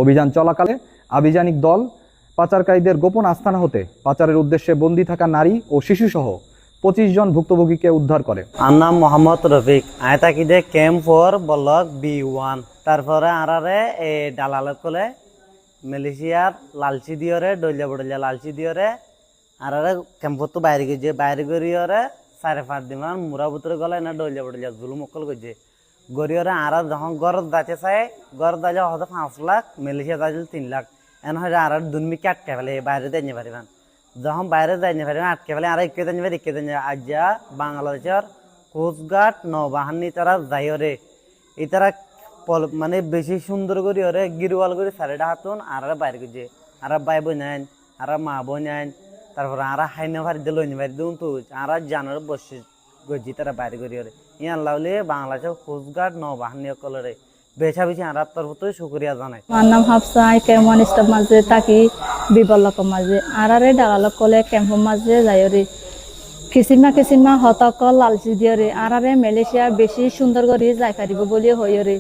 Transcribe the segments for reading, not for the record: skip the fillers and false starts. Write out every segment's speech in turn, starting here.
অভিযান চলাকালে আভিযানিক দল পাচারকারীদের গোপন আস্তানা হতে পাচারের উদ্দেশ্যে বন্দী থাকা নারী ও শিশু সহ 25 জন ভুক্তভোগীকে উদ্ধার করে। আমার নাম মোহাম্মদ রফিক। আয় থাকি দে ক্যাম্প 4 ব্লক B1। তারপরে আরারে দালালত কলে মালয়েশিয়ার লালচি দিয়রে ডলিয়া বড়লিয়া লালচি দিয়রে আরারে ক্যাম্প তো বাইরে গিয়ে বাইরে গরিয়রে 4-5 দিন মুরা বুতরে গলে না ডলিয়া বড়লিয়া জুলুম অকল গজে গরিয়রে আরা যখন গরদ দাচে চাই গরদ দাজা হয়তো 5 লাখ মালয়েশিয়া দাজল 3 লাখ এন হয় আর দুর্মিকে আটকে ফেলে বাইরে দেয় পারিবান যখন বাইরে যাই পারিবান আটকে ফেলে আর একে দেন আজ যা বাংলাদেশের কোস্টগার্ড নৌবাহিনী তারা যাইরে এই তারা মানে বেশি সুন্দর করি ওরে গিরওয়াল করে সারেটা হাতুন আর বাইরে গেছে আর ভাই বোন আইন আর মা বোন আইন তারপর আর হাইনা ভারি দিল ভারি দিন তো আর জানার বসে গজি তারা বাইরে করি ওরে ইয়ান লাউলে বাংলাদেশের কোস্টগার্ড নৌবাহিনী কলরে বেছা বেছি আর তরফ তো শুকরিয়া জানাই। আমার নাম হাফসা। কেমন স্টাফ মাঝে থাকি বিবলক মাঝে আরারে দালালক কলে ক্যাম্প মাঝে যাইরে কিসিমা হতকল লালচি দিয়রে আরারে মালয়েশিয়া বেশি সুন্দর করে যাই পারিব বলি হইরে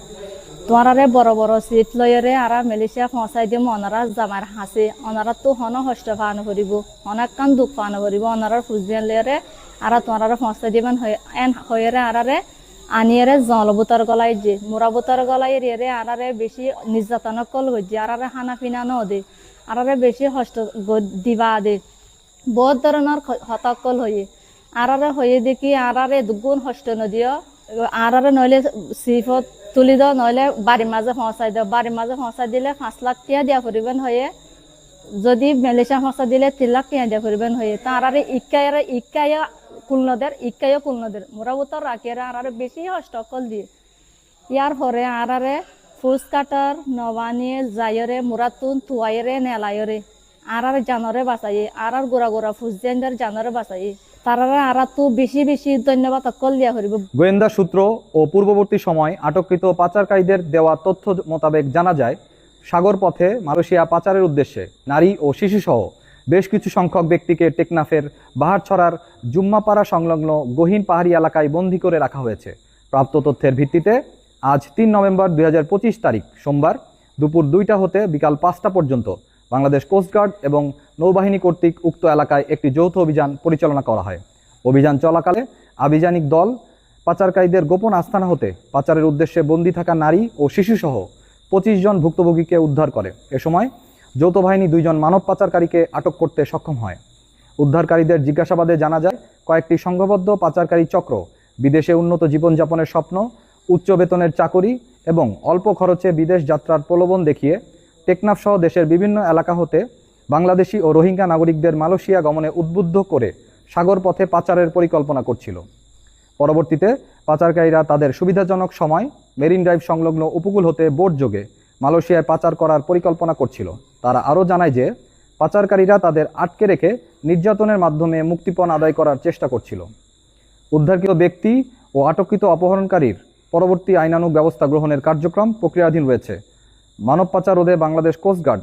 তোমারে বড় বড় সিট লয়রে আরা মালয়েশিয়া পৌঁছাই দিম অনারা জামার হাসে অনারা তো হন হষ্ট পান করিব অনেক কান দুঃখ পান করিব অনারার ফুজবিয়ান লয়রে আরা তোমারা পৌঁছাই দিবেন এন হইরে আরারে আনিয়ারে জলবুতর গলাই যে মুরাবুতর গলাই রে আরারে বেশি নির্যাতন কল হইছে আরারে খানা পিনা নদে আরারে বেশি হষ্ট দিবা দে বহুত ধরনের হতকল হয়ে আরারে হয়ে দেখি আরারে দুগুণ হষ্ট নদিও আরারে নইলে সিফত তুলি দাও নইলে বাড়ির মাঝে পৌঁছাই দাও বাড়ির মাঝে পৌঁছাই দিলে 5 লাখ টিয়া দিয়া ফুরিবেন হয়ে যদি মালয়েশিয়া পৌঁছা দিলে 3 লাখ টিয়া দিয়া ফুরিবেন হয়ে তা আরারে ইক্কায়া কুলনদের মোরাবুতর রাখিয়ে আরারে বেশি হস্তকল দিয়ে ইয়ার পরে আরারে ফুস কাটার নবানিয়ে যাইরে মুরাতুন তুয়াইরে নেলাইরে আরারে জানরে বাঁচাইয়ে আরার গোড়া ফুস জেন্ডার জানরে বাঁচাইয়ে তারা আরা তো বেশি ধন্যবাদ অকল দিয়া করিব। গোয়েন্দা সূত্র ও পূর্ববর্তী সময় আটককৃত পাচারকারীদের দেওয়া তথ্য মোতাবেক জানা যায় সাগর পথে মালয়েশিয়া পাচারের উদ্দেশ্যে নারী ও শিশু সহ বেশ কিছু সংখ্যক ব্যক্তিকে টেকনাফের বাহারছড়ার জুম্মাপাড়া সংলগ্ন গহীন পাহাড়ি এলাকায় বন্দী করে রাখা হয়েছে। প্রাপ্ত তথ্যের ভিত্তিতে আজ 3 নভেম্বর 2025 তারিখ সোমবার দুপুর 2টা হতে বিকাল 5টা পর্যন্ত বাংলাদেশ কোস্টগার্ড এবং নৌবাহিনী কর্তৃক উক্ত এলাকায় একটি যৌথ অভিযান পরিচালনা করা হয়। অভিযান চলাকালে আভিযানিক দল পাচারকারীদের গোপন আস্তানা হতে পাচারের উদ্দেশ্যে বন্দী থাকা নারী ও শিশু সহ 25 জন ভুক্তভোগীকে উদ্ধার করে। এ সময় যৌথ বাহিনী 2 জন মানব পাচারকারীকে আটক করতে সক্ষম হয়। উদ্ধারকারীদের জিজ্ঞাসাবাদে জানা যায় কয়েকটি সংঘবদ্ধ পাচারকারী চক্র বিদেশে উন্নত জীবনযাপনের স্বপ্ন, উচ্চ বেতনের চাকরি এবং অল্প খরচে বিদেশ যাত্রার প্রলোভন দেখিয়ে টেকনাফ সহ দেশের বিভিন্ন এলাকা হতে বাংলাদেশি ও রোহিঙ্গা নাগরিকদের মালয়েশিয়া গমনে উদ্বুদ্ধ করে সাগর পথে পাচারের পরিকল্পনা করছিল। পরবর্তীতে পাচারকারীরা তাদের সুবিধাজনক সময় মেরিন ড্রাইভ সংলগ্ন উপকূল হতে বোট যোগে মালয়েশিয়ায় পাচার করার পরিকল্পনা করছিল। তারা আরও জানায় যে পাচারকারীরা তাদের আটকে রেখে নির্যাতনের মাধ্যমে মুক্তিপণ আদায় করার চেষ্টা করছিল। উদ্ধারকৃত ব্যক্তি ও আটককৃত অপহরণকারীর পরবর্তী আইনানুগ ব্যবস্থা গ্রহণের কার্যক্রম প্রক্রিয়াধীন রয়েছে। মানব পাচার রোধে বাংলাদেশ কোস্টগার্ড